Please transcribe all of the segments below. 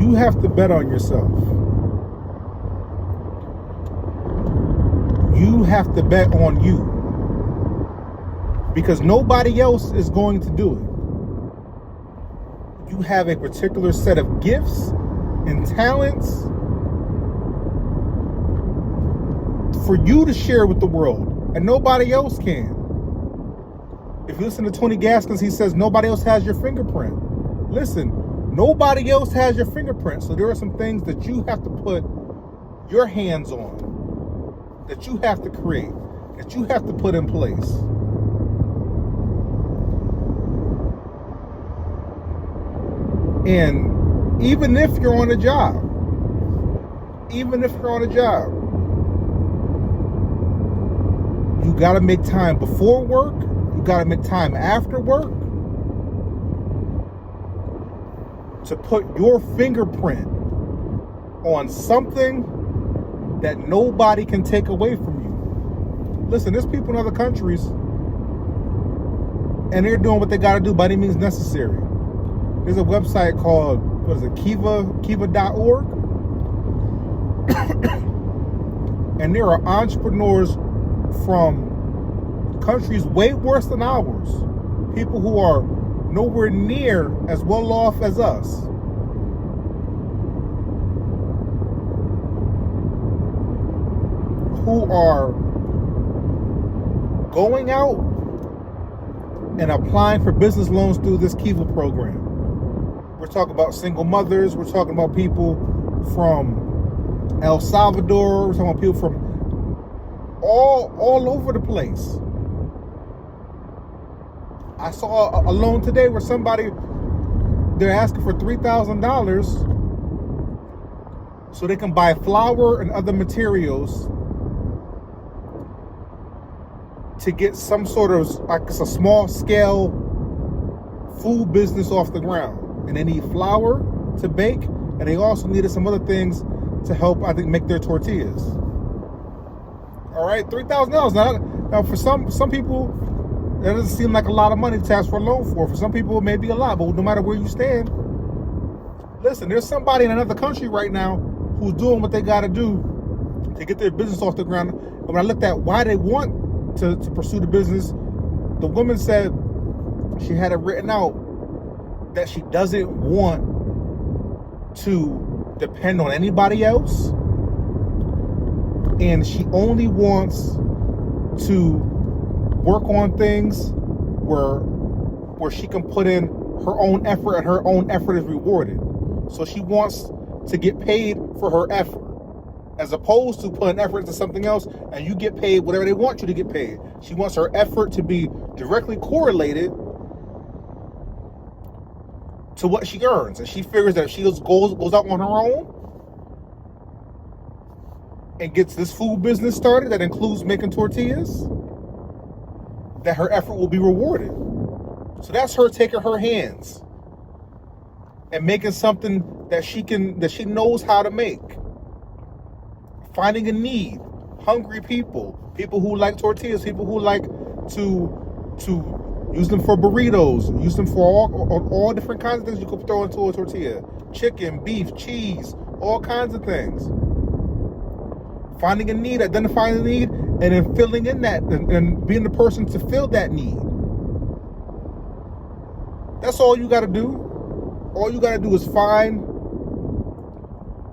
You have to bet on yourself. You have to bet on you. Because nobody else is going to do it. You have a particular set of gifts and talents for you to share with the world, and nobody else can. If you listen to Tony Gaskins, he says nobody else has your fingerprint. Listen, nobody else has your fingerprint. So there are some things that you have to put your hands on, that you have to create, that you have to put in place. And even if you're on a job, you got to make time before work. You got to make time after work to put your fingerprint on something that nobody can take away from you. Listen, there's people in other countries and they're doing what they got to do by any means necessary. There's a website called, what is it, Kiva.org. And there are entrepreneurs from countries way worse than ours. People who are nowhere near as well off as us. Who are going out and applying for business loans through this Kiva program. We're talking about single mothers. We're talking about people from El Salvador. We're talking about people from all over the place. I saw a loan today where they're asking for $3,000 so they can buy flour and other materials to get some sort of, like, it's a small scale food business off the ground. And they need flour to bake, and they also needed some other things to help, I think, make their tortillas. All right, $3,000. Now for some people, that doesn't seem like a lot of money to ask for a loan for. For some people, it may be a lot, but no matter where you stand, listen, there's somebody in another country right now who's doing what they got to do to get their business off the ground. And when I looked at why they want to pursue the business, the woman said she had it written out that she doesn't want to depend on anybody else, and she only wants to work on things where she can put in her own effort, and her own effort is rewarded. So she wants to get paid for her effort, as opposed to putting effort into something else and you get paid whatever they want you to get paid. She wants her effort to be directly correlated to what she earns, and she figures that if she goes out on her own and gets this food business started that includes making tortillas, that her effort will be rewarded. So that's her taking her hands and making something that she knows how to make. Finding a need, hungry people who like tortillas, people who like to use them for burritos, use them for all different kinds of things you could throw into a tortilla. Chicken, beef, cheese, all kinds of things. Finding a need, identifying the need, and then filling in that, and being the person to fill that need. That's all you got to do. All you got to do is find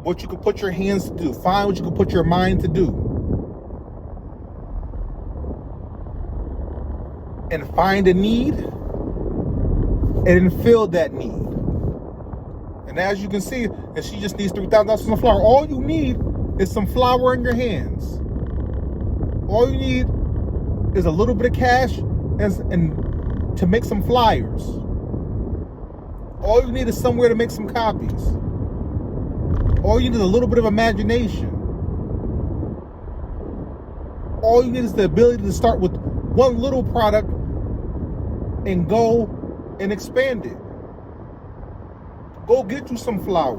what you can put your hands to do. Find what you can put your mind to do. And find a need, and then fill that need. And as you can see, and she just needs $3,000 for some flour. All you need is some flour in your hands. All you need is a little bit of cash and to make some flyers. All you need is somewhere to make some copies. All you need is a little bit of imagination. All you need is the ability to start with one little product and go and expand it. Go get you some flour.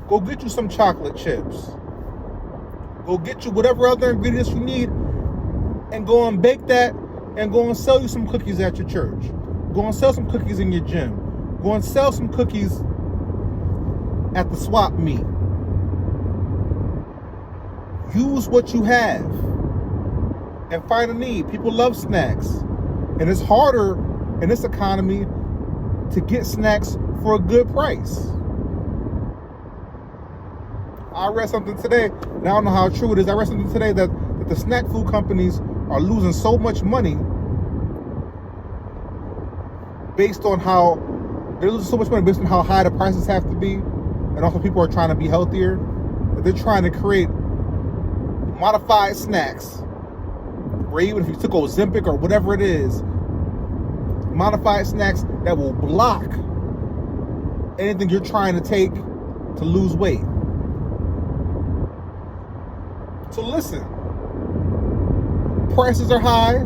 Go get you some chocolate chips. Go get you whatever other ingredients you need and go and bake that and go and sell you some cookies at your church. Go and sell some cookies in your gym. Go and sell some cookies at the swap meet. Use what you have and find a need. People love snacks. And it's harder in this economy to get snacks for a good price. I read something today, and I don't know how true it is. I read something today that the snack food companies are losing so much money based on how they're losing so much money based on how high the prices have to be, and also people are trying to be healthier, that they're trying to create modified snacks where even if you took Ozempic or whatever it is, modified snacks that will block anything you're trying to take to lose weight. So listen, prices are high.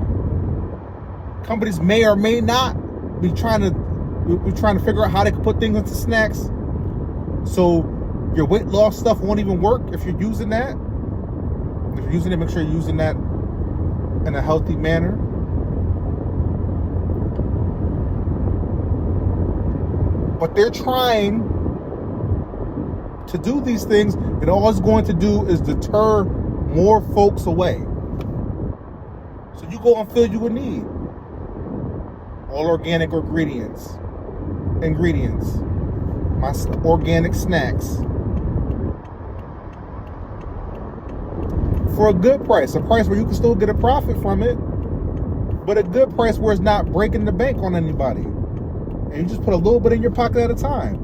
Companies may or may not be trying to figure out how they can put things into snacks so your weight loss stuff won't even work if you're using that. If you're using it, make sure you're using that in a healthy manner. But they're trying to do these things, and all it's going to do is deter more folks away. So you go and fill you a need. All organic ingredients. My organic snacks. For a good price. A price where you can still get a profit from it, but a good price where it's not breaking the bank on anybody. And you just put a little bit in your pocket at a time.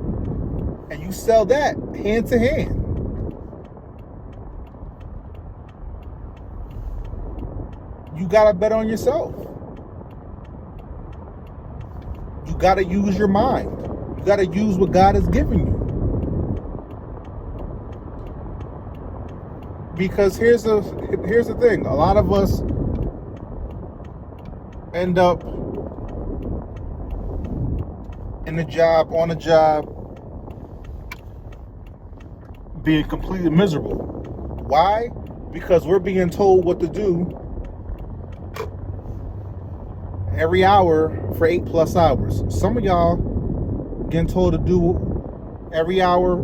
And you sell that hand to hand. You gotta bet on yourself. You gotta use your mind. You gotta use what God has given you. Because here's the thing. A lot of us end up on a job, being completely miserable. Why? Because we're being told what to do every hour for 8+ hours. Some of y'all getting told to do every hour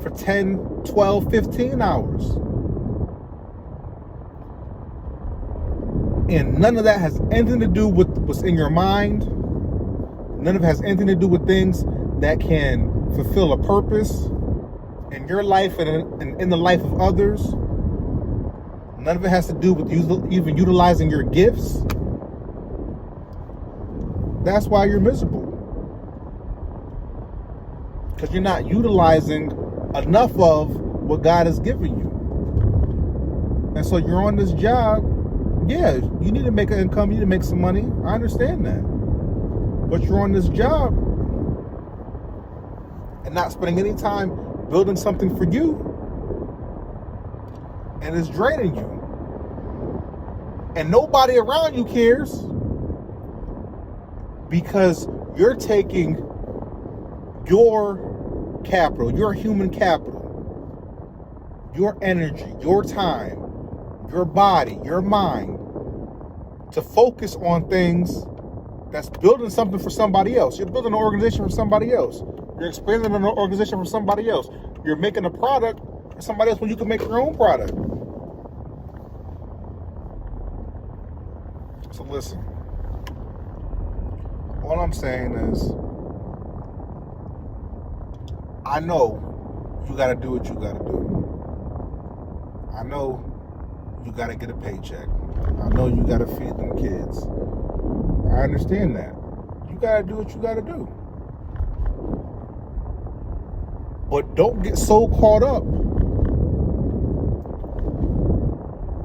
for 10, 12, 15 hours. And none of that has anything to do with what's in your mind. None of it has anything to do with things that can fulfill a purpose in your life and in the life of others. None of it has to do with even utilizing your gifts. That's why you're miserable. Because you're not utilizing enough of what God has given you. And so you're on this job. Yeah, you need to make an income. You need to make some money. I understand that. But you're on this job and not spending any time building something for you. And it's draining you. And nobody around you cares. Because you're taking your capital, your human capital, your energy, your time, your body, your mind, to focus on things that's building something for somebody else. You're building an organization for somebody else. You're expanding an organization for somebody else. You're making a product for somebody else when you can make your own product. So listen. All I'm saying is, I know you got to do what you got to do. I know you got to get a paycheck. I know you got to feed them kids. I understand that. You got to do what you got to do. But don't get so caught up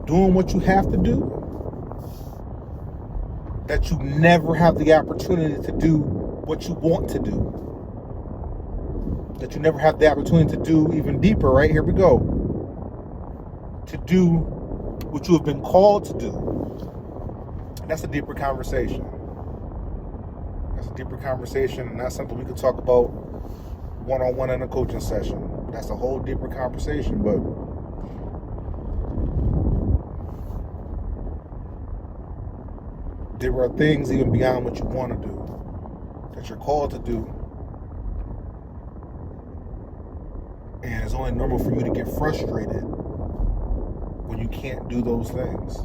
doing what you have to do that you never have the opportunity to do what you want to do. That you never have the opportunity to do even deeper, right? Here we go. To do what you have been called to do. That's a deeper conversation. That's a deeper conversation, and that's something we could talk about one-on-one in a coaching session. That's a whole deeper conversation, but there are things even beyond what you want to do, that you're called to do, And it's only normal for you to get frustrated when you can't do those things.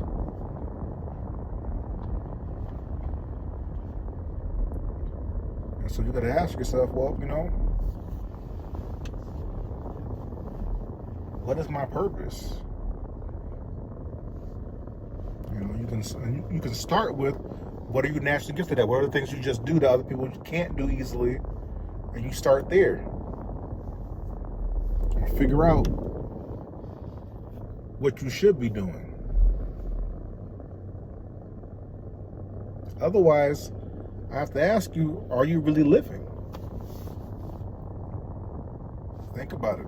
And so you got to ask yourself, well, what is my purpose? You can start with, what are you naturally gifted at? What are the things you just do that other people can't do easily? And you start there. And figure out what you should be doing. Otherwise, I have to ask you, are you really living? Think about it.